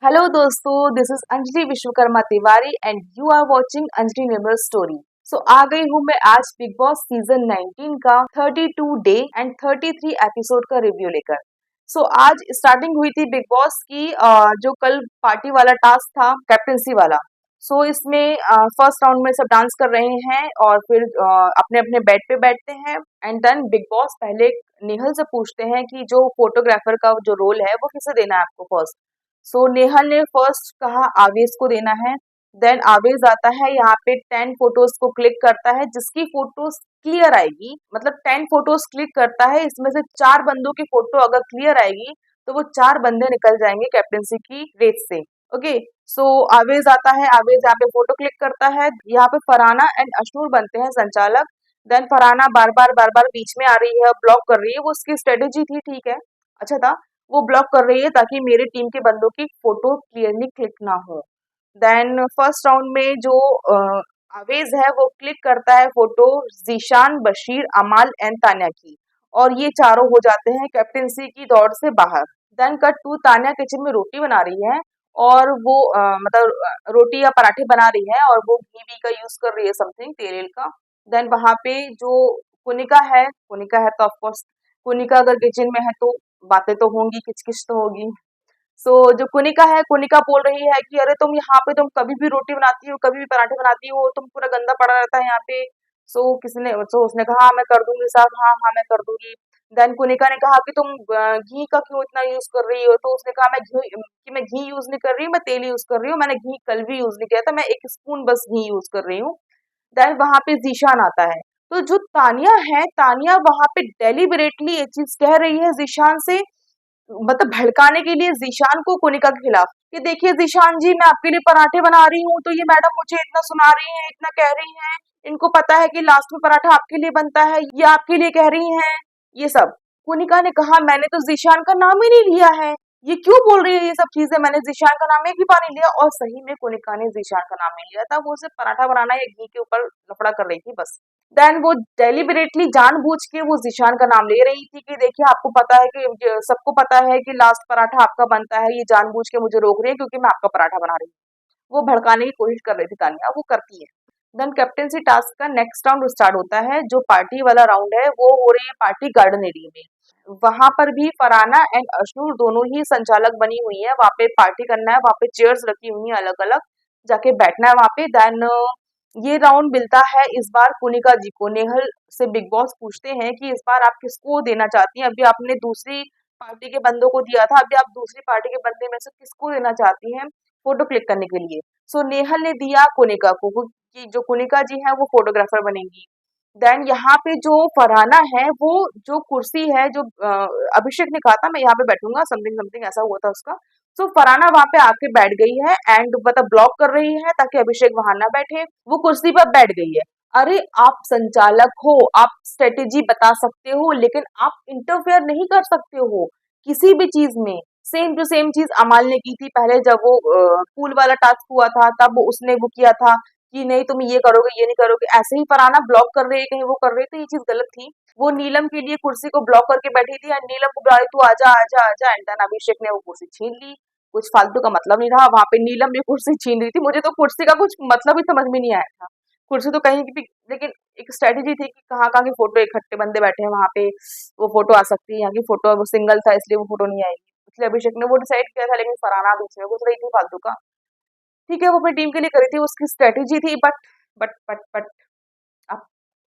Hello दोस्तों, this is Anjali Vishwakarma Tiwari and you are watching Anjali Nirmal story. So आ गई हूँ मैं आज बिग बॉस सीजन 19 का 32 डे एंड 33 एपिसोड का रिव्यू लेकर। आज स्टार्टिंग हुई थी बिग बॉस की जो कल पार्टी वाला टास्क था, कैप्टेंसी वाला। इसमें फर्स्ट राउंड में सब डांस कर रहे हैं और फिर अपने अपने बेड पे बैठते हैं। एंड देन बिग बॉस पहले नेहल से पूछते हैं कि जो फोटोग्राफर का जो रोल है वो किसे देना है आपको फर्स्ट। नेहल ने फर्स्ट कहा आवेश को देना है। देन आवेश आता है यहाँ पे 10 फोटोज को क्लिक करता है, जिसकी फोटोज क्लियर आएगी, मतलब 10 फोटोज क्लिक करता है, इसमें से 4 बंदों की फोटो अगर क्लियर आएगी तो वो 4 बंदे निकल जाएंगे कैप्टेंसी की रेस से। ओके। आवेश आता है, आवेश यहाँ पे फोटो क्लिक करता है, यहाँ पे फरहाना एंड अशनूर बनते हैं संचालक। देन फरहाना बार बार बीच में आ रही है, ब्लॉक कर रही है, वो उसकी स्ट्रेटेजी थी, ठीक है, अच्छा था। वो ब्लॉक कर रही है ताकि मेरे टीम के बंदों की फोटो क्लियरली क्लिक ना हो। देन फर्स्ट राउंड में जो आवेज है वो क्लिक करता है फोटो जीशान, बशीर, अमाल एंड तान्या की, और ये चारों हो जाते हैं कैप्टेंसी की दौड़ से बाहर। Then cut to Tanya kitchen में रोटी बना रही है, और वो रोटी या पराठे बना रही है, और वो घी वी का यूज कर रही है, समथिंग तेल का। देन वहां पे जो कुनिका है तो ऑफकोर्स कुनिका अगर किचन में है तो बातें तो होंगी, किचकिच तो होगी। जो कुनिका है, कुनिका बोल रही है कि अरे तुम यहाँ पे, तुम कभी भी रोटी बनाती हो, कभी भी पराठे बनाती हो, तुम पूरा गंदा पड़ा रहता है यहाँ पे। उसने कहा हाँ मैं कर दूंगी साहब, हाँ हाँ मैं कर दूंगी। देन कुनिका ने कहा कि तुम घी का क्यों इतना यूज कर रही हो, तो उसने कहा मैं घी यूज नहीं कर रही हूँ, मैं तेल यूज कर रही हूँ, मैंने घी कल भी यूज नहीं किया था, मैं 1 स्पून बस घी यूज कर रही हूँ। देन वहां पे जीशान आता है। तो जो तानिया है, तानिया वहां पे डेलिबरेटली ये चीज कह रही है जीशान से, मतलब भड़काने के लिए जीशान को कोनिका के खिलाफ, कि देखिए जीशान जी, मैं आपके लिए पराठे बना रही हूँ तो ये मैडम मुझे इतना सुना रही हैं, इतना कह रही हैं, इनको पता है कि लास्ट में पराठा आपके लिए बनता है, ये आपके लिए कह रही हैं ये सब। कोनिका ने कहा मैंने तो जीशान का नाम ही नहीं लिया है, ये क्यों बोल रही है ये सब चीजें, मैंने जीशान का नाम एक भी बार नहीं लिया। और सही में कोनिका ने जीशान का नाम नहीं लिया था, वो सिर्फ पराठा बनाना या घी के ऊपर लफड़ा कर रही थी बस। देन वो डेलिबरेटली जानबूझ के वो ज़ीशान का नाम ले रही थी कि देखिए आपको पता है कि सबको पता है कि लास्ट पराठा आपका बनता है, ये जानबूझ के मुझे रोक रही है क्योंकि मैं आपका पराठा बना रही हूँ। वो भड़काने की कोशिश कर रही थी तानिया, वो करती है। देन कैप्टेंसी टास्क का नेक्स्ट राउंड स्टार्ट होता है, जो पार्टी वाला राउंड है वो हो रही है पार्टी गार्डन एरिया में। वहां पर भी फराना एंड अशनूर दोनों ही संचालक बनी हुई है, वहां पे पार्टी करना है, वहां पे चेयर्स रखी हुई है अलग अलग, जाके बैठना है वहां पे। देन ये राउंड मिलता है इस बार कुनिका जी को। नेहल से बिग बॉस पूछते हैं कि इस बार आप किसको देना चाहती हैं, अभी आपने दूसरी पार्टी के बंदों को दिया था, अभी आप दूसरी पार्टी के बंदे में से किसको देना चाहती हैं फोटो क्लिक करने के लिए। नेहल ने दिया कुनिका को, कि जो कुनिका जी है वो फोटोग्राफर बनेंगी। देन यहाँ पे जो फरहाना है, वो जो कुर्सी है, जो अभिषेक ने कहा था मैं यहाँ पे बैठूंगा, समथिंग समथिंग ऐसा हुआ था उसका। फरहाना वहां पे आके बैठ गई है एंड मतलब ब्लॉक कर रही है ताकि अभिषेक वहां ना बैठे, वो कुर्सी पर बैठ गई है। अरे आप संचालक हो, आप स्ट्रेटेजी बता सकते हो, लेकिन आप इंटरफेयर नहीं कर सकते हो किसी भी चीज में। सेम टू सेम चीज अमाल ने की थी पहले, जब वो पूल वाला टास्क हुआ था तब उसने वो किया था कि नहीं तुम ये करोगे, ये नहीं करोगे, ऐसे ही फरहाना ब्लॉक कर रही है, कहीं वो कर रही है, तो ये चीज गलत थी। वो नीलम के लिए कुर्सी को ब्लॉक करके बैठी थी एंड नीलम को बुला रही, तू आजा आजा आजा, एंड देन अभिषेक ने वो कुर्सी छीन ली। कुछ फालतू का मतलब नहीं रहा वहां पे, नीलम भी कुर्सी छीन रही थी, मुझे तो कुर्सी का कुछ मतलब ही समझ में नहीं आया था। कुर्सी तो कहीं की भी, लेकिन एक स्ट्रेटेजी थी कि कहाँ कहाँ की फोटो इकट्ठे बंदे बैठे हैं वहां पे, वो फोटो आ सकती है, यहाँ की फोटो वो सिंगल था इसलिए वो फोटो नहीं आएगी, इसलिए अभिषेक ने वो डिसाइड किया था। लेकिन फरहाना बीच में घुस रही थी फालतू का, ठीक है, वो अपनी टीम के लिए करी थी, उसकी स्ट्रेटेजी थी, बट अब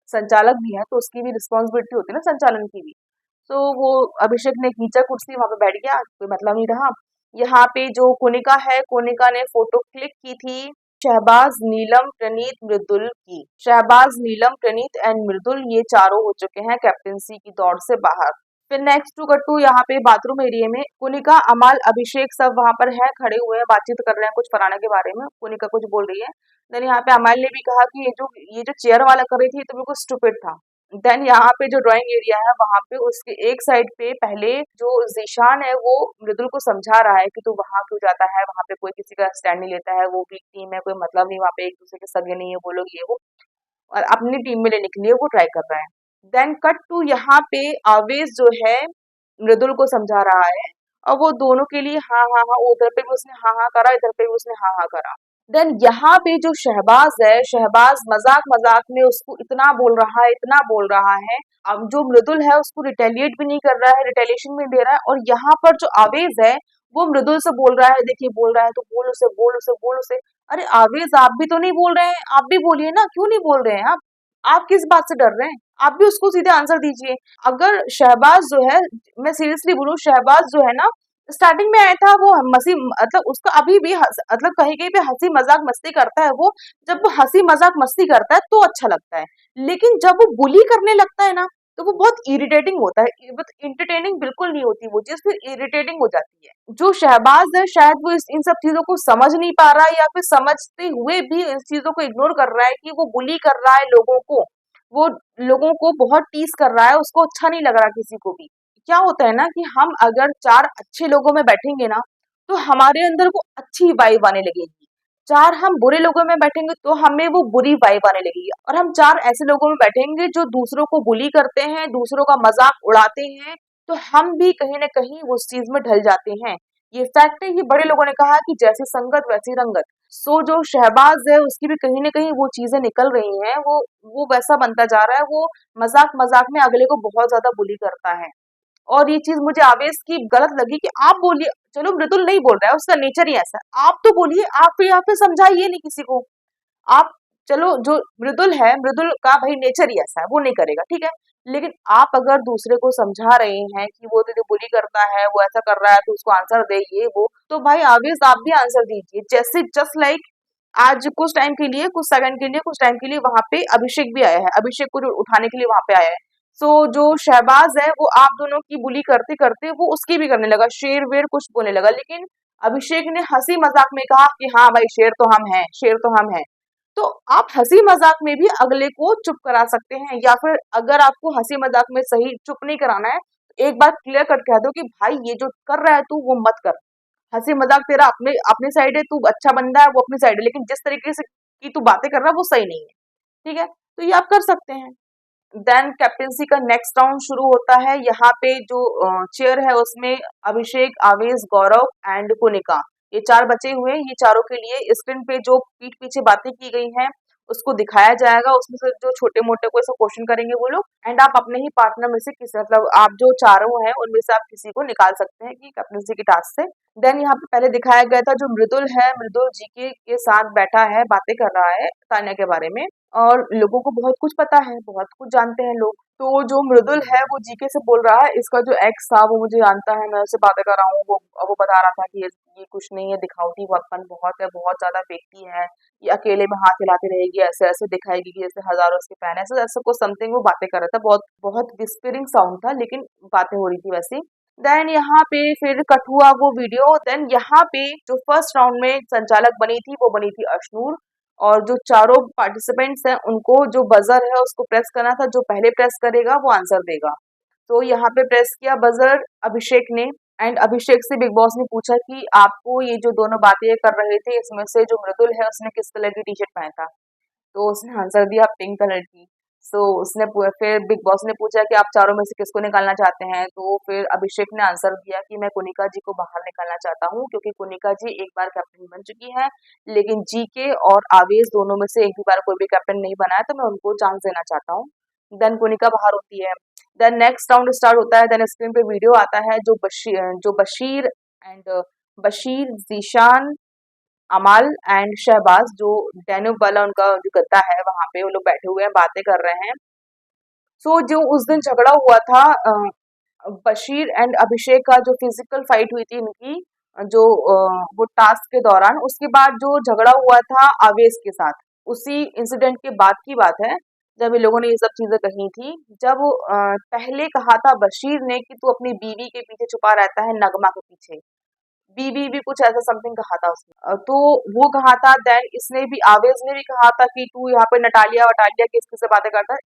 संचालक भी है तो उसकी भी रिस्पॉन्सिबिलिटी होती है ना, संचालन की भी। वो अभिषेक ने खींचा कुर्सी, वहां पे बैठ गया, कोई मतलब नहीं रहा। यहाँ पे जो कोनिका है, कोनिका ने फोटो क्लिक की थी शहबाज, नीलम, प्रणीत, मृदुल की। शहबाज, नीलम, प्रणीत एंड मृदुल ये चारों हो चुके हैं कैप्टेंसी की दौड़ से बाहर। फिर नेक्स्ट टू कट्टू यहाँ पे बाथरूम एरिया में कोनिका, अमाल, अभिषेक सब वहां पर है, खड़े हुए हैं, बातचीत कर रहे हैं कुछ फराना के बारे में, कोनिका कुछ बोल रही है। देन यहाँ पे अमाल ने भी कहा कि ये जो चेयर वाला कर रही थी तो बिल्कुल स्टूपिड था। देन यहाँ पे जो ड्राइंग एरिया है वहां पे उसके एक साइड पे पहले जो जीशान है वो मृदुल को समझा रहा है कि तू वहां क्यों जाता है, वहां पे कोई किसी का स्टैंड नहीं लेता है, वो भी टीम है, कोई मतलब नहीं, वहां पे एक दूसरे के सगे नहीं है वो लोग, ये वो, और अपनी टीम में लेने के लिए वो ट्राई कर रहा है। देन कट टू यहाँ पे आवेश जो है मृदुल को समझा रहा है, और वो दोनों के लिए हाँ हाँ हाँ, उधर पे भी उसने हाँ हाँ करा, इधर पे भी उसने हाँ हाँ करा। देन यहाँ पे जो शहबाज है, शहबाज मजाक मजाक में उसको इतना बोल रहा है, इतना बोल रहा है। अब जो मृदुल है उसको रिटेलिएट भी नहीं कर रहा है, रिटेलिएशन भी दे रहा है। और यहाँ पर जो आवेज है वो मृदुल से बोल रहा है, देखिए बोल रहा है तो बोल उसे, बोल उसे, बोल उसे। अरे आवेज, आप भी तो नहीं बोल रहे हैं, आप भी बोलिए ना, क्यों नहीं बोल रहे हैं आप किस बात से डर रहे हैं? आप भी उसको सीधे आंसर दीजिए। अगर शहबाज जो है, मैं सीरियसली बोलूं, शहबाज जो है ना, स्टार्टिंग में आया था वो मसी मतलब उसका अभी भी मतलब कहीं कहीं पे हंसी मजाक मस्ती करता है वो। जब वो हंसी मजाक मस्ती करता है तो अच्छा लगता है, लेकिन जब वो बुली करने लगता है ना तो वो बहुत इरिटेटिंग होता है। इंटरटेनिंग बिल्कुल नहीं होती वो चीज, फिर इरिटेटिंग हो जाती है। जो शहबाज है शायद वो इन सब चीजों को समझ नहीं पा रहा है, या फिर समझते हुए भी इस चीजों को इग्नोर कर रहा है कि वो बुली कर रहा है लोगों को, वो लोगों को बहुत टीज कर रहा है, उसको अच्छा नहीं लग रहा किसी को भी। क्या होता है ना कि हम अगर चार अच्छे लोगों में बैठेंगे ना तो हमारे अंदर वो अच्छी वाइब आने लगेगी। चार हम बुरे लोगों में बैठेंगे तो हमें वो बुरी वाइब आने लगेगी। और हम चार ऐसे लोगों में बैठेंगे जो दूसरों को बुली करते हैं, दूसरों का मजाक उड़ाते हैं, तो हम भी कहीं ना कहीं उस चीज में ढल जाते हैं। ये फैक्ट है, ये बड़े लोगों ने कहा कि जैसी संगत वैसी रंगत। सो जो शहबाज है उसकी भी कहीं ना कहीं वो चीजें निकल रही हैं, वो वैसा बनता जा रहा है। वो मजाक मजाक में अगले को बहुत ज्यादा बुली करता है। और ये चीज मुझे आवेश की गलत लगी कि आप बोलिए, चलो मृदुल नहीं बोल रहा है, उसका नेचर ही ऐसा है, आप तो बोलिए, आप यहाँ पे समझाइए नहीं किसी को। आप, चलो जो मृदुल है, मृदुल का भाई नेचर ही ऐसा है, वो नहीं करेगा, ठीक है। लेकिन आप अगर दूसरे को समझा रहे हैं कि वो तुझे बुली करता है, वो ऐसा कर रहा है, तो उसको आंसर दे, ये वो, तो भाई आवेश आप भी आंसर दीजिए। जैसे जस्ट लाइक आज कुछ टाइम के लिए, कुछ सेकंड के लिए, कुछ टाइम के लिए वहां पे अभिषेक भी आया है, अभिषेक को जो उठाने के लिए वहां पे आया है। सो जो शहबाज है वो आप दोनों की बुली करते करते वो उसकी भी करने लगा, शेर वेर कुछ बोलने लगा। लेकिन अभिषेक ने हंसी मजाक में कहा कि हाँ भाई शेर तो हम हैं, शेर तो हम हैं। तो आप हंसी मजाक में भी अगले को चुप करा सकते हैं, या फिर अगर आपको हंसी मजाक में सही चुप नहीं कराना है तो एक बात क्लियर कट कह दो कि भाई ये जो कर रहा है तू वो मत कर। हंसी मजाक तेरा अपने अपने साइड है, तू अच्छा बंदा है, वो अपनी साइड है, लेकिन जिस तरीके से की तू बातें कर रहा है वो सही नहीं है, ठीक है। तो ये आप कर सकते हैं। देन कैप्टेंसी का नेक्स्ट राउंड शुरू होता है। यहाँ पे जो चेयर है उसमें अभिषेक, आवेश, गौरव एंड कुनिका, ये चार बचे हुए हैं। ये चारों के लिए स्क्रीन पे जो पीठ पीछे बातें की गई हैं उसको दिखाया जाएगा। उसमें से जो छोटे मोटे कोई सा क्वेश्चन करेंगे वो लोग, एंड आप अपने ही पार्टनर में से किसी, मतलब आप जो चारों हैं उनमें से आप किसी को निकाल सकते हैं कि कैप्टेंसी के टास्क से। देन यहाँ पे पहले दिखाया गया था जो मृदुल है, मृदुल जीके के साथ बैठा है, बातें कर रहा है तान्या के बारे में। और लोगों को बहुत कुछ पता है, बहुत कुछ जानते हैं लोग। तो जो मृदुल है वो जीके से बोल रहा है, इसका जो एक्स था वो मुझे जानता है, मैं उससे बातें कर रहा हूँ। वो बता रहा था कि ये कुछ नहीं है, दिखावटी अपन बहुत है, बहुत ज्यादा फेंकती है, ये अकेले में हाथ हिलाती रहेगी, ऐसे ऐसे दिखाएगी कि जैसे हजारों उसके फैन है, ऐसे ऐसे कुछ समथिंग वो बातें कर रहा था। बहुत बहुत विस्परिंग साउंड था, लेकिन बातें हो रही थी वैसी। देन यहाँ पे फिर कट हुआ वो वीडियो। देन यहाँ पे जो फर्स्ट राउंड में संचालक बनी थी वो बनी थी अशनूर। और जो चारों पार्टिसिपेंट्स हैं उनको जो बजर है उसको प्रेस करना था, जो पहले प्रेस करेगा वो आंसर देगा। तो यहाँ पे प्रेस किया बजर अभिषेक ने। एंड अभिषेक से बिग बॉस ने पूछा कि आपको ये जो दोनों बातें कर रहे थे इसमें से जो मृदुल है उसने किस कलर की टी शर्ट पहना था? तो उसने आंसर दिया पिंक कलर की। सो फिर बिग बॉस ने पूछा कि आप चारों में से किसको निकालना चाहते हैं? तो फिर अभिषेक ने आंसर दिया कि मैं कुनिका जी को बाहर निकालना चाहता हूँ, क्योंकि कुनिका जी एक बार कैप्टन बन चुकी है, लेकिन जीके और आवेश दोनों में से एक भी बार कोई भी कैप्टन नहीं बना है, तो मैं उनको चांस देना चाहता हूँ। देन कुनिका बाहर होती है। देन नेक्स्ट राउंड स्टार्ट होता है। देन स्क्रीन पे वीडियो आता है, जो बशीर एंड बशीर, जीशान, अमाल एंड शहबाज, जो डैन्यूब वाला उनका जो गद्दा है वहां पे वो लोग बैठे हुए हैं, बातें कर रहे हैं। सो जो उस दिन झगड़ा हुआ था बशीर एंड अभिषेक का, जो फिजिकल फाइट हुई थी इनकी, जो वो टास्क के दौरान, उसके बाद जो झगड़ा हुआ था आवेश के साथ, उसी इंसिडेंट के बाद की बात है जब इन लोगों ने ये सब चीजें कही थी। जब पहले कहा था बशीर ने कि तू अपनी बीवी के पीछे छुपा रहता है, नगमा के पीछे, बीबी भी कुछ ऐसा समथिंग कहा था उसने। तो वो कहा था। देन इसने भी, आवेज ने भी कहा था कि तू यहाँ पे नटालिया वटालिया किस से बातें करता है,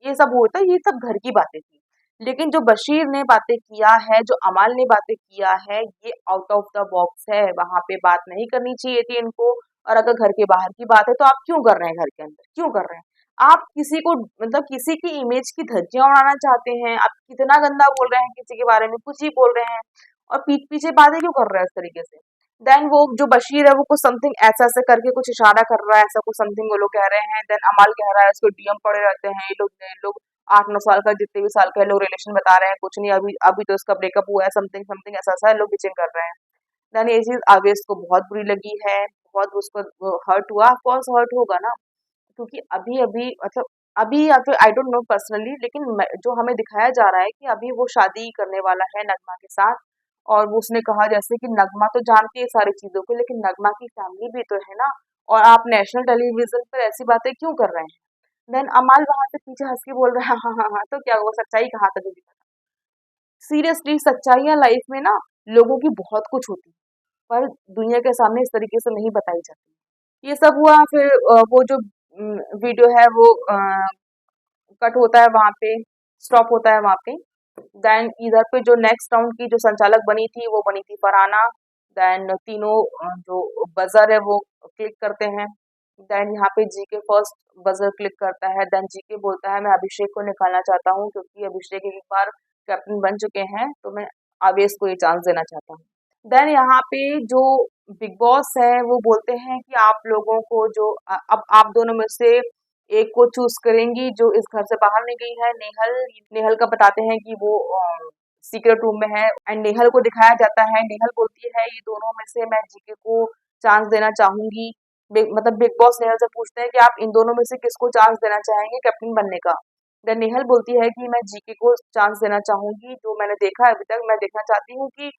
ये सब होता है, ये सब घर की बातें थी। लेकिन जो बशीर ने बातें किया है, जो अमाल ने बातें किया है, ये आउट ऑफ द बॉक्स है, वहां पे बात नहीं करनी चाहिए थी इनको। और अगर घर के बाहर की बात है तो आप क्यों कर रहे हैं, घर के अंदर क्यों कर रहे हैं? आप किसी को, मतलब किसी की इमेज की धज्जियां उड़ाना चाहते हैं, आप कितना गंदा बोल रहे हैं किसी के बारे में, कुछ ही बोल रहे हैं। और पीठ पीछे बातें क्यों कर रहा है इस तरीके से। देन वो जो बशीर है वो कुछ समथिंग ऐसा ऐसा करके कुछ इशारा कर रहा है, ऐसा कुछ समथिंग वो लोग कह रहे हैं। देन अमाल कह रहा है इसको डीएम पड़े रहते हैं ये लोग 8-9 साल का जितने भी साल का लोग रिलेशन बता रहे हैं, कुछ नहीं, अभी अभी तो इसका ब्रेकअप हुआ है, समथिंग समथिंग ऐसा ऐसा लोग बिचिंग कर रहे हैं। देन ये चीज आवेश को बहुत बुरी लगी है, बहुत उसको हर्ट हुआ, ऑफकोर्स हर्ट होगा ना, क्योंकि अभी अभी मतलब अभी या फिर आई डोंट नो पर्सनली, लेकिन जो हमें दिखाया जा रहा है कि अभी वो शादी करने वाला है नगमा के साथ। और वो उसने कहा जैसे कि नगमा तो जानती है सारी चीजों को, लेकिन नगमा की फैमिली भी तो है ना, और आप नेशनल टेलीविजन पर ऐसी बातें क्यों कर रहे हैं। देन अमाल वहां से पीछे हंस के बोल रहा है हाँ हाँ हाँ, तो क्या वो सच्चाई कहा था मुझे पता। सीरियसली सच्चाइयां लाइफ में ना लोगों की बहुत कुछ होती है, पर दुनिया के सामने इस तरीके से नहीं बताई जाती। ये सब हुआ, फिर वो जो वीडियो है वो कट होता है वहां पे, स्टॉप होता है वहां पे। देन इधर पे जो नेक्स्ट राउंड की जो संचालक बनी थी वो बनी थी फरहाना। देन तीनों जो बजर है वो क्लिक करते हैं। देन यहाँ पे जीके फर्स्ट बजर क्लिक करता है। देन जीके बोलता है मैं अभिषेक को निकालना चाहता हूँ, क्योंकि अभिषेक एक बार कैप्टन बन चुके हैं, तो मैं आवेश को ये चांस देना चाहता हूँ। देन यहाँ पे जो बिग बॉस है वो बोलते हैं कि आप लोगों को जो अब आप दोनों में से एक को चूज करेंगी जो इस घर से बाहर नहीं गई है, नेहल। नेहल का बताते हैं कि वो सीक्रेट रूम में है, एंड नेहल को दिखाया जाता है। नेहल बोलती है ये दोनों में से मैं जीके को चांस देना चाहूंगी। मतलब बिग बॉस नेहल से पूछते हैं कि आप इन दोनों में से किसको चांस देना चाहेंगे कैप्टन बनने का। देन नेहल बोलती है कि मैं जीके को चांस देना चाहूंगी, जो मैंने देखा है अभी तक, मैं देखना चाहती हूँ कि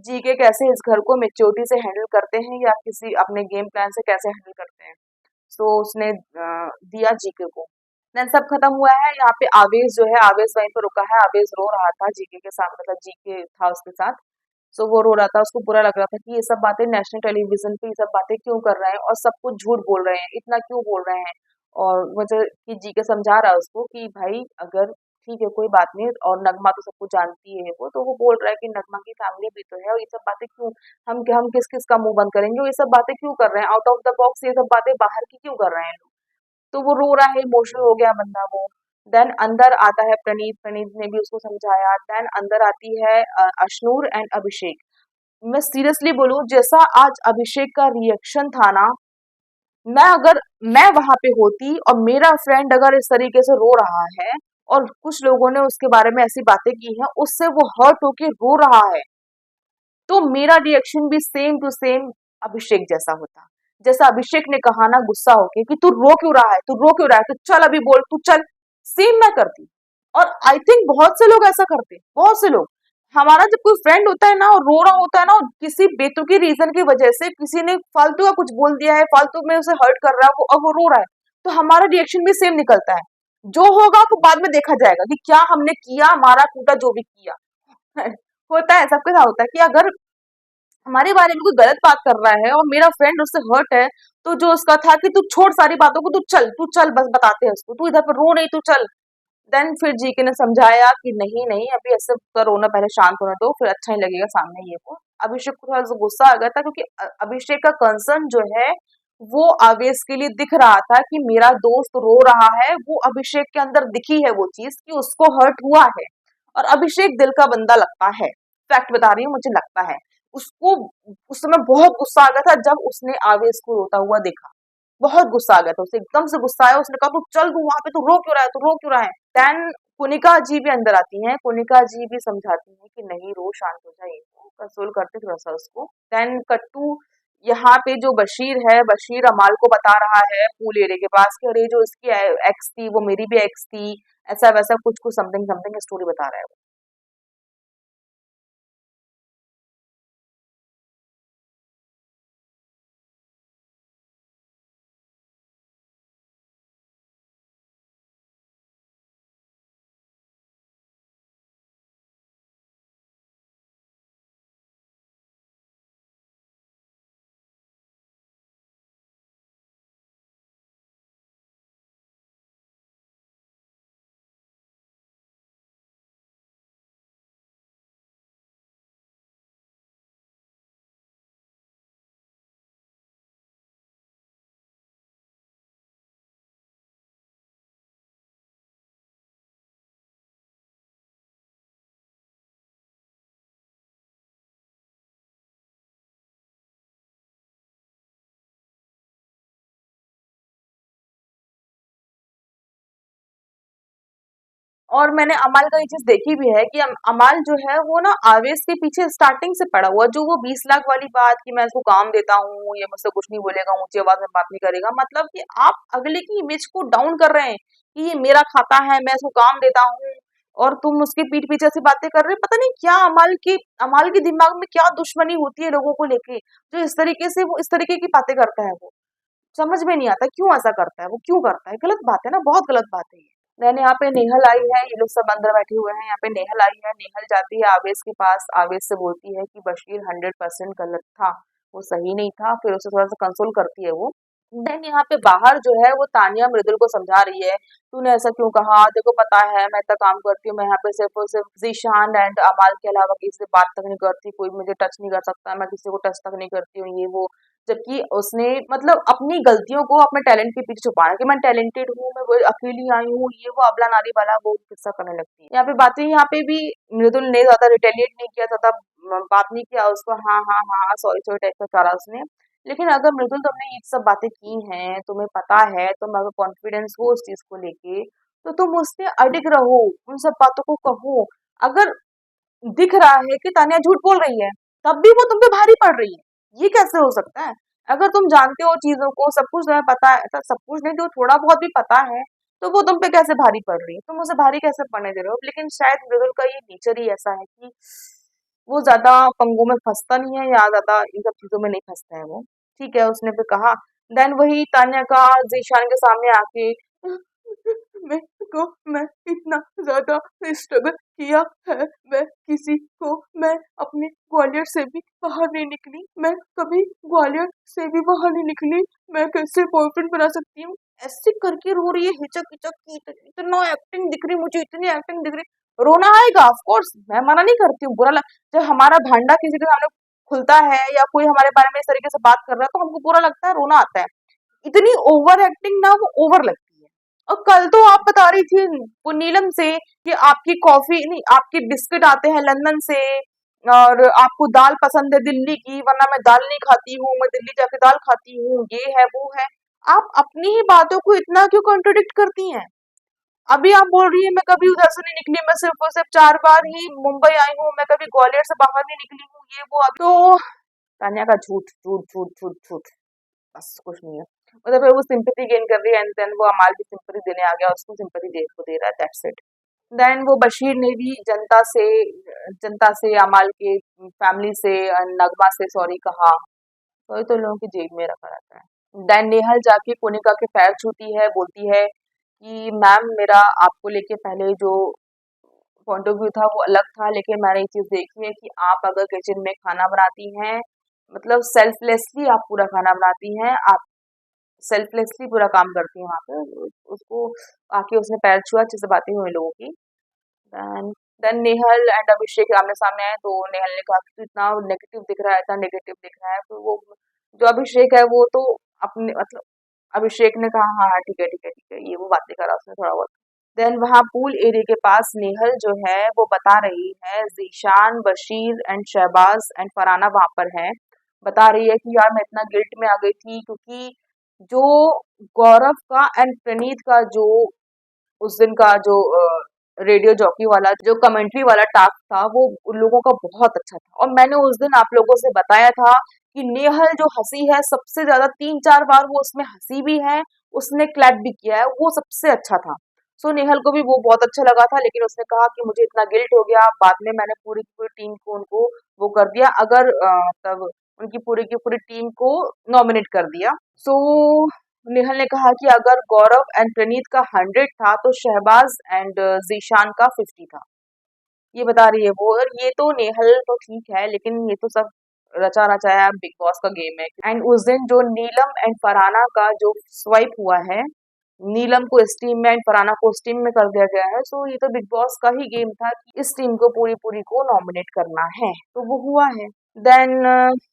जीके कैसे इस घर को मेच्योरिटी से हैंडल करते हैं या किसी अपने गेम प्लान से कैसे हैंडल करते हैं। सो उसने दिया जीके को। देन सब खत्म हुआ है, यहाँ पे आवेश जो है, आवेश वहीं पर रुका है। आवेश रो रहा था जीके के साथ, मतलब जीके था उसके साथ। सो वो रो रहा था, उसको बुरा लग रहा था कि ये सब बातें नेशनल टेलीविजन पे ये सब बातें क्यों कर रहे हैं और सब कुछ झूठ बोल रहे हैं, इतना क्यों बोल रहे हैं। और मुझे कि जीके समझा रहा है उसको कि भाई अगर ठीक है कोई बात नहीं, और नगमा तो सब कुछ जानती है वो, तो वो बोल रहा है कि नगमा की फैमिली भी तो है, और ये सब बातें क्यों, हम किस किस का मुंह बंद करेंगे, और ये सब बातें क्यों कर रहे हैं आउट ऑफ द बॉक्स, ये सब बातें बाहर की क्यों कर रहे हैं लोग। तो वो रो रहा है, इमोशनल हो गया बंदा वो। देन अंदर आता है प्रणीत, प्रणीत ने भी उसको समझाया। देन अंदर आती है अशनूर एंड अभिषेक। मैं सीरियसली बोलूं, जैसा आज अभिषेक का रिएक्शन था ना, मैं वहां पे होती और मेरा फ्रेंड अगर इस तरीके से रो रहा है और कुछ लोगों ने उसके बारे में ऐसी बातें की हैं, उससे वो हर्ट होके रो रहा है, तो मेरा रिएक्शन भी सेम टू सेम अभिषेक जैसा होता। जैसा अभिषेक ने कहा ना गुस्सा होके कि तू रो क्यों रहा है, तू रो क्यों रहा है, तू चल अभी बोल, तू चल। सेम मैं करती। और आई थिंक बहुत से लोग ऐसा करते, बहुत से लोग। हमारा जब कोई फ्रेंड होता है ना और रो रहा होता है ना, और किसी बेतुकी रीजन की वजह से किसी ने फालतू का कुछ बोल दिया है, फालतू में उसे हर्ट कर रहा है वो, और वो रो रहा है, तो हमारा रिएक्शन भी सेम निकलता है। जो होगा वो बाद में देखा जाएगा कि क्या हमने किया, मारा कूटा जो भी किया। होता है, सबके साथ होता है कि अगर हमारे बारे में कोई गलत बात कर रहा है और मेरा फ्रेंड उससे हर्ट है, तो जो उसका था कि तू छोड़ सारी बातों को, तू चल बस बताते हैं उसको, तू इधर पर रो नहीं, तू चल। देन फिर जीके ने समझाया कि नहीं नहीं अभी ऐसे का रोना पहले शांत होने दो, फिर अच्छा ही लगेगा सामने ये वो। अभिषेक को थोड़ा सा गुस्सा आ गया था, क्योंकि अभिषेक का कंसर्न जो है वो आवेश के लिए दिख रहा था कि मेरा दोस्त रो रहा है, वो अभिषेक के अंदर दिखी है वो चीज कि उसको हर्ट हुआ है। और अभिषेक दिल का बंदा लगता है, फैक्ट बता रही हूँ, मुझे लगता है। उसको उस समय बहुत गुस्सा आ गया था जब उसने आवेश को रोता हुआ देखा। बहुत गुस्सा आ गया था उसे, एकदम से गुस्सा आया, उसने कहा तू चल, तू वहां पे तू रो क्यों रहा है, तू रो क्यों रहा है। देन कुनिका जी भी अंदर आती हैं, कुनिका जी भी समझाती हैं कि नहीं रो, शांत हो जाए, कंसोल करते थोड़ा सा उसको। देन कट्टू, यहाँ पे जो बशीर है, बशीर अमाल को बता रहा है पूल एरिया के पास कि अरे जो इसकी एक्स थी वो मेरी भी एक्स थी, ऐसा वैसा कुछ कुछ समथिंग समथिंग स्टोरी बता रहा है। और मैंने अमाल का ये चीज देखी भी है कि अमाल जो है वो ना आवेश के पीछे स्टार्टिंग से पड़ा हुआ, जो वो 20 लाख वाली बात कि मैं इसको काम देता हूँ, ये मुझसे कुछ नहीं बोलेगा, ऊंची आवाज में बात नहीं करेगा, मतलब कि आप अगले की इमेज को डाउन कर रहे हैं कि ये मेरा खाता है, मैं इसको काम देता हूँ, और तुम उसके पीठ पीछे से बातें कर रहे हो। पता नहीं क्या अमाल के दिमाग में क्या दुश्मनी होती है लोगों को लेके, जो इस तरीके से वो इस तरीके की बातें करता है। वो समझ में नहीं आता क्यों ऐसा करता है, वो क्यों करता है, गलत बात है ना, बहुत गलत बात है ये। देन यहाँ पे नेहल आई है, ये लोग सब अंदर बैठे हुए हैं, यहाँ पे नेहल आई है, नेहल जाती है आवेश के पास, आवेश से बोलती है कि बशीर 100% गलत था, वो सही नहीं था, फिर उसे थोड़ा सा कंसोल करती है वो। देन यहाँ पे बाहर जो है वो तानिया मृदुल को समझा रही है, तूने ऐसा क्यों कहा, देखो पता है मैं इतना काम करती हूँ, मैं यहाँ पे सिर्फ और सिर्फ जीशान एंड अमाल के अलावा किसी से बात तक नहीं करती, कोई मुझे टच नहीं कर सकता, मैं किसी को टच तक नहीं करती हूँ, ये वो। जबकि उसने मतलब अपनी गलतियों को अपने टैलेंट के पीछे छुपाया कि मैं टैलेंटेड हूँ, मैं वो अकेली आई हूँ, ये वो अबला नारी वाला वो किस्सा करने लगती है। यहाँ पे बातें, यहाँ पे भी मृदुल ने ज्यादा रिटेलिएट नहीं किया, ज्यादा बात नहीं किया उसको, हाँ हाँ हाँ सॉरी सॉरी टाइप का करा उसने। लेकिन अगर मृदुल तुमने ये सब बातें की हैं, तुम्हें पता है, तुम अगर कॉन्फिडेंस हो उस चीज को लेके, तो तुम उससे अडिग रहो, उन सब बातों को कहो। अगर दिख रहा है कि तानिया झूठ बोल रही है, तब भी वो तुम पे भारी पड़ रही है, ये कैसे हो सकता है? अगर तुम जानते हो चीजों को, सब कुछ तुम्हें पता है, ऐसा सब कुछ नहीं, जो थोड़ा बहुत भी पता है, तो वो तुम पे कैसे भारी पड़ रही है, तुम उसे भारी कैसे पड़ने दे रहे हो? लेकिन शायद मृदुल का ये नेचर ही ऐसा है कि वो ज्यादा पंगों में फंसता नहीं है, या ज्यादा इन सब चीजों में नहीं फंसता है वो। ठीक है, उसने फिर कहा। देन वही तान्या का जीशान के सामने आके, मैं मैं इतना ज्यादा स्ट्रगल किया है, मैं किसी को मैं अपने ग्वालियर से भी बाहर नहीं निकली, मैं कभी ग्वालियर से भी बाहर नहीं निकली, मैं कैसे बॉयफ्रेंड बना सकती हूँ? ऐसे करके रो रही है, हिचक हिचक की, इतना एक्टिंग दिख रही, मुझे इतनी एक्टिंग दिख रही। रोना आएगा, ऑफ कोर्स, मैं मना नहीं करती हूँ, बुरा लग, जब हमारा भांडा किसी के सामने खुलता है या कोई हमारे बारे में इस तरीके से बात कर रहा है, तो हमको बुरा लगता है, रोना आता है। इतनी ओवर एक्टिंग ना वो ओवर लगती है। और कल तो आप बता रही थी वो नीलम से कि आपकी कॉफी नहीं, आपके बिस्किट आते हैं लंदन से, और आपको दाल पसंद है दिल्ली की, वरना मैं दाल नहीं खाती हूँ, मैं दिल्ली जाके दाल खाती हूँ, ये है वो है। आप अपनी ही बातों को इतना क्यों कॉन्ट्रोडिक्ट करती हैं? अभी आप बोल रही है मैं कभी उधर से नहीं निकली, मैं सिर्फ और सिर्फ 4 बार ही मुंबई आई हूँ, मैं कभी ग्वालियर से बाहर नहीं निकली हूँ, ये वो। अभी तो तान्या का झूठ झूठ झूठ झूठ झूठ, बस कुछ नहीं है। मतलब फिर वो सिंपैथी गेन कर रही है, एंड देन वो अमाल की सिंपैथी देने आ गया, उसको सिंपैथी दे रहा है, दैट्स इट। देन वो बशीर ने भी जनता से अमाल के फैमिली से नगमा से सॉरी कहा, सॉरी तो लोगों की जेब में रखा रहता है। देन नेहल जाके कोनिका के पैर छूती है, बोलती है कि मैम मेरा आपको लेके पहले जो पॉइंट ऑफ व्यू था वो अलग था, लेकिन मैंने ये चीज देखी है कि आप अगर किचन में खाना बनाती हैं, मतलब सेल्फलेसली आप पूरा खाना बनाती हैं, आप सेल्फलेसली पूरा काम करती हैं वहाँ पे। उसको आके उसने पैर छुआ, अच्छे से बातें हुई लोगों की। देन देन नेहल एंड अभिषेक आमने सामने आए, तो नेहल ने कहा कि तू इतना नेगेटिव दिख रहा है, इतना नेगेटिव दिख रहा है, तो वो जो अभिषेक है वो तो अपने मतलब, अभिषेक ने कहा हाँ हाँ ठीक है ठीक है ठीक है, ये वो बातें करा उसने थोड़ा बहुत। देन वहाँ पूल एरिया के पास नेहल जो है वो बता रही है, जीशान बशीर एंड शहबाज एंड फराना वहां पर है, बता रही है कि यार मैं इतना गिल्ट में आ गई थी, क्योंकि जो गौरव का एंड प्रणीत का जो उस दिन का जो रेडियो जॉकी वाला जो कमेंट्री वाला टास्क था, वो उन लोगों का बहुत अच्छा था, और मैंने उस दिन आप लोगों से बताया था कि नेहल जो हंसी है सबसे ज्यादा 3-4 बार वो उसमें हंसी भी है, उसने क्लैप भी किया है, वो सबसे अच्छा था। सो नेहल को भी वो बहुत अच्छा लगा था, लेकिन उसने कहा कि मुझे इतना गिल्ट हो गया, बाद में मैंने पूरी की पूरी टीम को उनको वो कर दिया, अगर तब उनकी पूरी की पूरी टीम को नॉमिनेट कर दिया। सो नेहल ने कहा कि अगर गौरव एंड प्रणीत का 100 था, तो शहबाज एंड जीशान का 50 था, ये बता रही है वो। और ये तो नेहल तो ठीक है, लेकिन ये तो सब रचा रचाया बिग बॉस का गेम है। एंड उस दिन जो नीलम एंड फरहाना का जो स्वाइप हुआ है, नीलम को इस टीम में एंड फरहाना को उस टीम में कर दिया गया है, सो ये तो बिग बॉस का ही गेम था कि इस टीम को पूरी पूरी को नॉमिनेट करना है, तो वो हुआ है। देन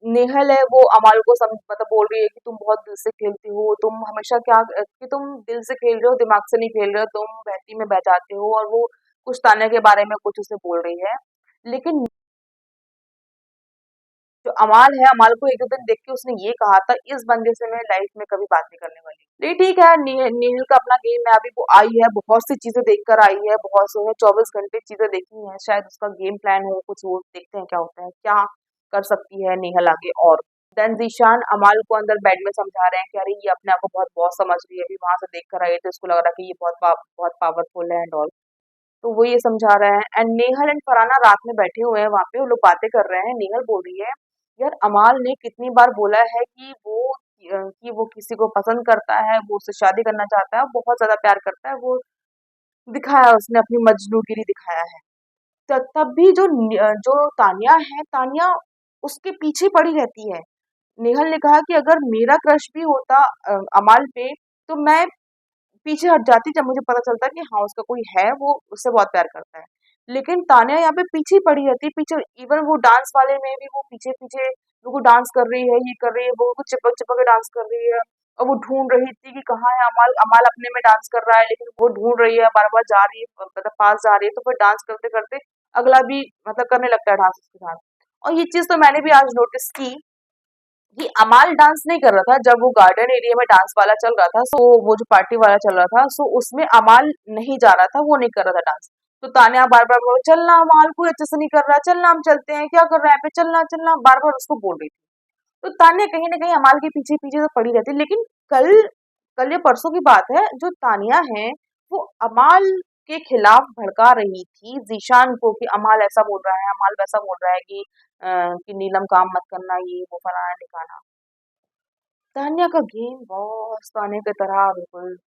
नेहल है वो अमाल को मतलब बोल रही है कि तुम बहुत दिल से खेलती हो, तुम हमेशा क्या कि तुम दिल से खेल रहे हो, दिमाग से नहीं खेल रहे हो, तुम बहती में बह जाते हो, और वो कुछ तान्या के बारे में कुछ उसे बोल रही है। लेकिन जो अमाल है, अमाल को एक दो दिन देख के उसने ये कहा था, इस बंदे से मैं लाइफ में कभी बात नहीं करने वाली। नहीं ठीक है, नील का अपना गेम है, अभी वो आई है, बहुत सी चीजें देख कर आई है, बहुत से 24 घंटे चीजें देखी हैं, शायद उसका गेम प्लान हो कुछ, वो देखते हैं क्या होता है, क्या कर सकती है नेहल आगे। और देन जीशान अमाल को अंदर बेड में समझा रहे हैं कि अरे ये अपने आप को बहुत बॉस समझ रही है, अभी वहां से देख कर आई है तो इसको लग रहा है कि ये बहुत पावरफुल है एंड ऑल। तो वो ये समझा रहा है एंड नेहल एंड फरहाना रात में बैठे हुए हैं वहां पे, वो लोग बातें कर रहे हैं। नेहल बोल रही है यार अमाल ने कितनी बार बोला है कि वो किसी को पसंद करता है, वो उससे शादी करना चाहता है, बहुत ज्यादा प्यार करता है, वो दिखाया उसने, अपनी मजनूगिरी दिखाया है। तब भी जो तानिया है, तानिया उसके पीछे पड़ी रहती है। नेहल ने कहा कि अगर मेरा क्रश भी होता अमाल पे, तो मैं पीछे हट जाती जब मुझे पता चलता कि हाँ उसका कोई है, वो उससे बहुत प्यार करता है। लेकिन तान्या यहाँ पे पीछे ही पड़ी रहती है, पीछे। इवन वो डांस वाले में भी वो पीछे पीछे वो डांस कर रही है, ये कर रही है, वो चिपक चिपक के डांस कर रही है। और वो ढूंढ रही थी कि कहाँ है अमाल, अमाल अपने में डांस कर रहा है, लेकिन वो ढूंढ रही है, बार बार जा रही है, मतलब पास जा रही है, तो फिर डांस करते करते अगला भी मतलब करने लगता है डांस उसके साथ। और ये चीज तो मैंने भी आज नोटिस की कि अमाल डांस नहीं कर रहा था जब वो गार्डन एरिया में डांस वाला चल रहा था, सो वो जो पार्टी वाला चल रहा था, सो उसमें अमाल नहीं जा रहा था, वो नहीं कर रहा था डांस। तो तान्या बार बार बोल चलना, अमाल कोई अच्छे से नहीं कर रहा, चलना हम चलते हैं, क्या कर रहा है यहाँ पे, चलना चलना, बार बार उसको बोल रही थी। तो तान्या कहीं ना कहीं अमाल के पीछे पीछे तो पड़ी रहती, लेकिन कल कल या परसों की बात है, जो तानिया है वो अमाल के खिलाफ भड़का रही थी जीशान को कि अमाल ऐसा बोल रहा है, अमाल वैसा बोल रहा है कि नीलम काम मत करना, ये वो फलाना ठिकाना। तान्या का गेम बॉस तान्या की तरह बिल्कुल।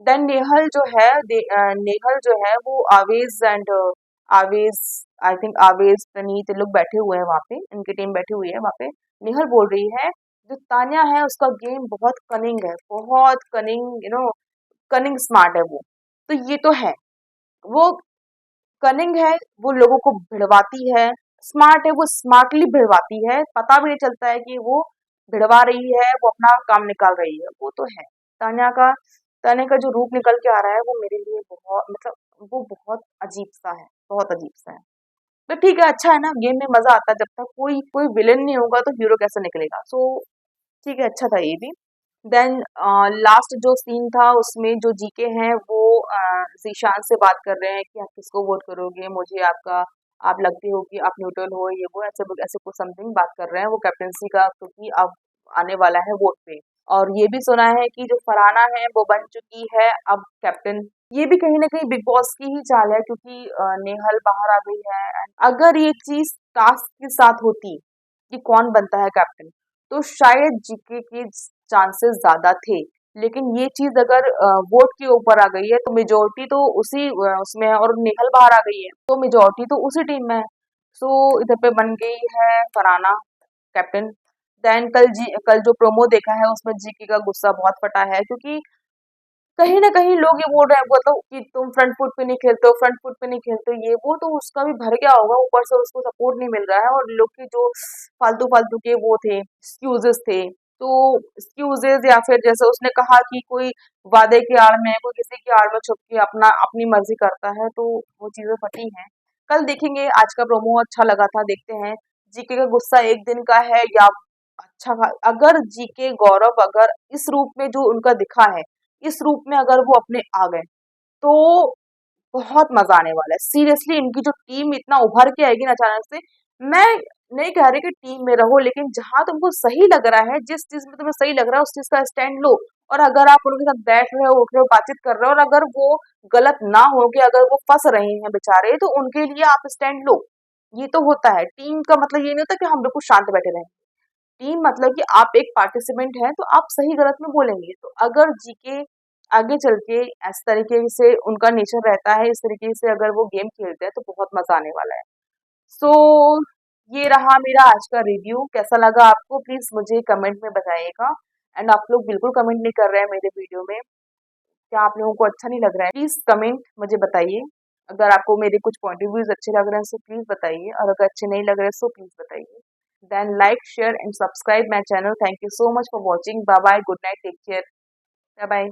देन नेहल जो है नेहल जो है वो आवेज एंड आवेज, आई थिंक आवेज प्रणीत ये लोग बैठे हुए हैं वहां पे, इनकी टीम बैठी हुई है वहां पे। नेहल बोल रही है जो तान्या है उसका गेम बहुत कनिंग है, बहुत कनिंग, कनिंग स्मार्ट है वो। तो ये तो है, वो कनिंग है, वो लोगों को भिड़वाती है। स्मार्ट है, वो स्मार्टली भिड़वाती है, पता भी नहीं चलता है कि वो भिड़वा रही है, वो अपना काम निकाल रही है, वो तो है। तान्या का तान्या का जो रूप निकल के आ रहा है वो मेरे लिए बहुत, मतलब वो बहुत अजीब सा है, बहुत अजीब सा है। तो ठीक है, अच्छा है ना, गेम में मजा आता है, जब तक कोई कोई विलेन नहीं होगा तो हीरो कैसे निकलेगा। सो ठीक है, अच्छा था ये भी। देन लास्ट जो सीन था उसमें जो जीके हैं वो जीशान से बात कर रहे हैं कि आप किसको वोट करोगे, मुझे आपका, आप लगते हो कि आप न्यूट्रल हो, ये वो ऐसे ऐसे कुछ समथिंग बात कर रहे हैं वो कैप्टनसी का, क्योंकि अब आने वाला है वोट पे। और ये भी सुना है कि जो फरहाना है वो बन चुकी है अब कैप्टन। ये भी कहीं ना कहीं बिग बॉस की ही चाल है, क्योंकि नेहल बाहर आ गई है। अगर ये चीज टास्क के साथ होती कि कौन बनता है कैप्टन, तो शायद जीके के चांसेस ज्यादा थे। लेकिन ये चीज अगर वोट के ऊपर आ गई है तो मेजोरिटी तो उसी उसमें है, और निहल बाहर आ गई है तो मेजोरिटी तो उसी टीम में है। सो इधर पे बन गई है फराना कैप्टन। देन कल जो प्रोमो देखा है उसमें जीके का गुस्सा बहुत फटा है, क्योंकि कहीं न कहीं लोग ये बोल रहे हैं, वो तो कि तुम फ्रंट फुट पे नहीं खेलते हो, फ्रंट फुट पे नहीं खेलते हो, ये वो, तो उसका भी भर गया होगा, ऊपर से उसको सपोर्ट नहीं मिल रहा है, और लोग के जो फालतू-फालतू के वो थे, एक्सक्यूज़ेज़ थे। तो एक्सक्यूज़ेज़, या फिर जैसे उसने कहा कि कोई वादे की आड़ में, कोई किसी की आड़ में छुप के अपना अपनी मर्ज़ी करता है, तो वो चीज़ें फटी हैं। कल देखेंगे, आज का प्रोमो अच्छा लगा था, देखते हैं जीके का गुस्सा 1 दिन का है या अच्छा अगर जीके गौरव अगर इस रूप में जो उनका दिखा है, इस रूप में अगर वो अपने आ गए, तो बहुत मजा आने वाला है। सीरियसली इनकी जो टीम इतना उभर के आएगी ना अचानक से। मैं नहीं कह रही कि टीम में रहो, लेकिन जहां तुमको सही लग रहा है, जिस चीज में तुम्हें सही लग रहा है उस चीज का स्टैंड लो। और अगर आप उनके साथ बैठ रहे हो, उठ रहे हो, बातचीत कर रहे हो, और अगर वो गलत ना हो कि अगर वो फंस रहे हैं बेचारे, तो उनके लिए आप स्टैंड लो। ये तो होता है, टीम का मतलब ये नहीं होता कि हम बिल्कुल शांत बैठे रहें। टीम मतलब कि आप एक पार्टिसिपेंट हैं, तो आप सही गलत में बोलेंगे। तो अगर जीके आगे चल के इस तरीके से उनका नेचर रहता है, इस तरीके से अगर वो गेम खेलते हैं, तो बहुत मजा आने वाला है। सो ये रहा मेरा आज का रिव्यू, कैसा लगा आपको प्लीज मुझे कमेंट में बताइएगा। एंड आप लोग बिल्कुल कमेंट नहीं कर रहे हैं मेरे वीडियो में, क्या आप लोगों को अच्छा नहीं लग रहा है, प्लीज कमेंट मुझे बताइए। अगर आपको मेरे कुछ पॉइंट ऑफ व्यूज अच्छे लग रहे हैं तो प्लीज बताइए, और अगर अच्छे नहीं लग रहे तो प्लीज बताइए। Then like share and subscribe my channel. Thank you so much for watching. Bye bye, good night, take care, bye bye.